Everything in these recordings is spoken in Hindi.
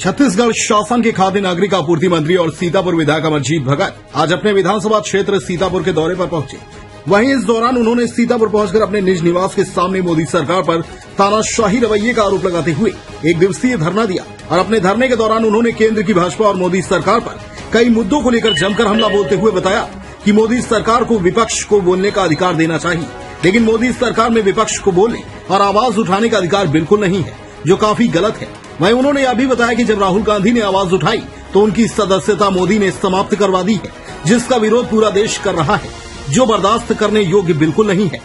छत्तीसगढ़ शासन के खाद्य नागरिक आपूर्ति मंत्री और सीतापुर विधायक अमरजीत भगत आज अपने विधानसभा क्षेत्र सीतापुर के दौरे पर पहुंचे। वहीं इस दौरान उन्होंने सीतापुर पहुंचकर अपने निज निवास के सामने मोदी सरकार पर तानाशाही रवैये का आरोप लगाते हुए एक दिवसीय धरना दिया और अपने धरने के दौरान उन्होंने केंद्र की भाजपा और मोदी सरकार पर कई मुद्दों को लेकर जमकर हमला बोलते हुए बताया कि मोदी सरकार को विपक्ष को बोलने का अधिकार देना चाहिए, लेकिन मोदी सरकार में विपक्ष को बोलने और आवाज उठाने का अधिकार बिल्कुल नहीं है, जो काफी गलत है। वहीं उन्होंने यह भी बताया कि जब राहुल गांधी ने आवाज उठाई तो उनकी सदस्यता मोदी ने समाप्त करवा दी है, जिसका विरोध पूरा देश कर रहा है, जो बर्दाश्त करने योग्य बिल्कुल नहीं है,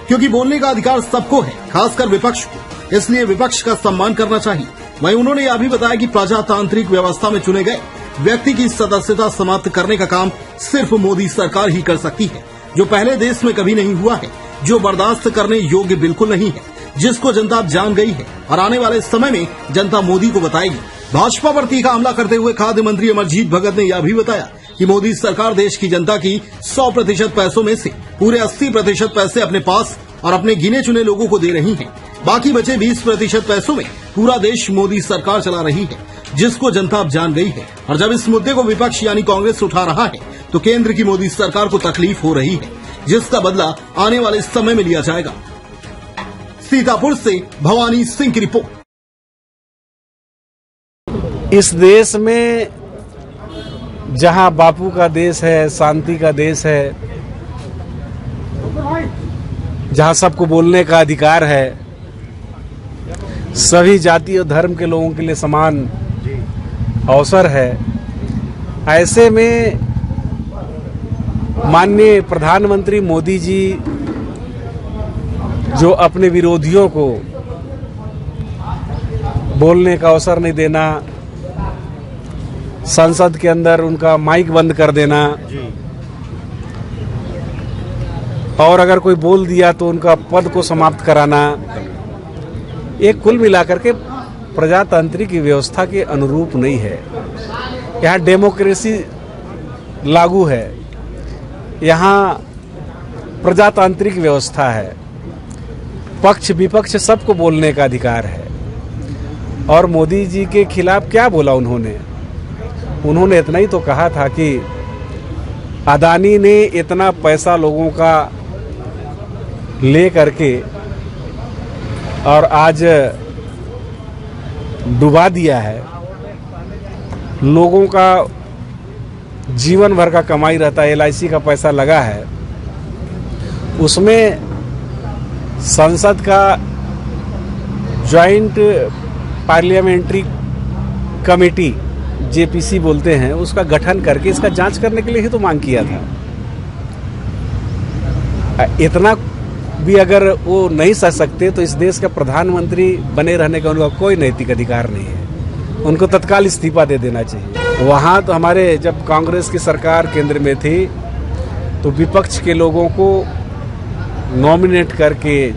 क्योंकि बोलने का अधिकार सबको है, खासकर विपक्ष को, इसलिए विपक्ष का सम्मान करना चाहिए। वहीं उन्होंने यह भी बताया कि प्रजातांत्रिक व्यवस्था में चुने गए व्यक्ति की सदस्यता समाप्त करने का काम सिर्फ मोदी सरकार ही कर सकती है, जो पहले देश में कभी नहीं हुआ है, जो बर्दाश्त करने योग्य बिल्कुल नहीं है, जिसको जनता अब जान गई है और आने वाले समय में जनता मोदी को बताएगी। भाजपा पर तीखा हमला करते हुए खाद्य मंत्री अमरजीत भगत ने यह भी बताया कि मोदी सरकार देश की जनता की 100% पैसों में से पूरे 80% पैसे अपने पास और अपने गिने चुने लोगों को दे रही है। बाकी बचे 20% पैसों में पूरा देश मोदी सरकार चला रही है, जिसको जनता अब जान गई है। और जब इस मुद्दे को विपक्ष यानी कांग्रेस उठा रहा है तो केंद्र की मोदी सरकार को तकलीफ हो रही है, जिसका बदला आने वाले समय में लिया जाएगा। सीतापुर से भवानी सिंह की रिपोर्ट। इस देश में जहां बापू का देश है, शांति का देश है, जहां सबको बोलने का अधिकार है, सभी जाति और धर्म के लोगों के लिए समान अवसर है, ऐसे में माननीय प्रधानमंत्री मोदी जी जो अपने विरोधियों को बोलने का अवसर नहीं देना, संसद के अंदर उनका माइक बंद कर देना और अगर कोई बोल दिया तो उनका पद को समाप्त कराना, एक कुल मिलाकर के प्रजातांत्रिक व्यवस्था के अनुरूप नहीं है। यहाँ डेमोक्रेसी लागू है, यहाँ प्रजातांत्रिक व्यवस्था है, पक्ष विपक्ष सबको बोलने का अधिकार है। और मोदी जी के खिलाफ क्या बोला उन्होंने इतना ही तो कहा था कि अदानी ने इतना पैसा लोगों का ले करके और आज डुबा दिया है। लोगों का जीवन भर का कमाई रहता है, LIC का पैसा लगा है, उसमें संसद का जॉइंट पार्लियामेंट्री कमेटी JPC बोलते हैं, उसका गठन करके इसका जांच करने के लिए ही तो मांग किया था। इतना भी अगर वो नहीं सह सकते तो इस देश का प्रधानमंत्री बने रहने का उनका कोई नैतिक अधिकार नहीं है, उनको तत्काल इस्तीफा दे देना चाहिए। वहाँ तो हमारे जब कांग्रेस की सरकार केंद्र में थी तो विपक्ष के लोगों को नॉमिनेट करके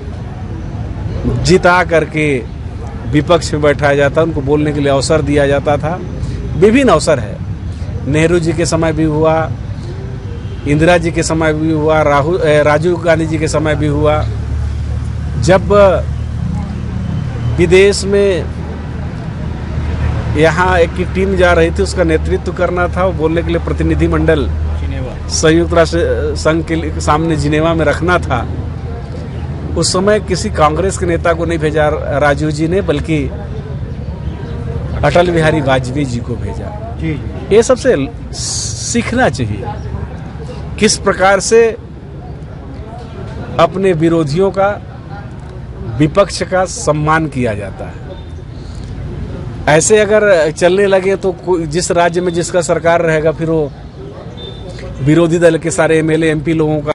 जिता करके विपक्ष में बैठाया जाता, उनको बोलने के लिए अवसर दिया जाता था। विभिन्न अवसर है, नेहरू जी के समय भी हुआ, इंदिरा जी के समय भी हुआ, राजीव गांधी जी के समय भी हुआ। जब विदेश में यहाँ एक की टीम जा रही थी, उसका नेतृत्व करना था, वो बोलने के लिए प्रतिनिधि मंडल संयुक्त राष्ट्र संघ के सामने जिनेवा में रखना था। उस समय किसी कांग्रेस के नेता को नहीं भेजा राजीव जी ने, बल्कि अटल बिहारी वाजपेयी जी को भेजा। ये सबसे सीखना चाहिए किस प्रकार से अपने विरोधियों का, विपक्ष का सम्मान किया जाता है। ऐसे अगर चलने लगे तो जिस राज्य में जिसका सरकार रहेगा, फिर वो विरोधी दल के सारे MLA MP लोगों का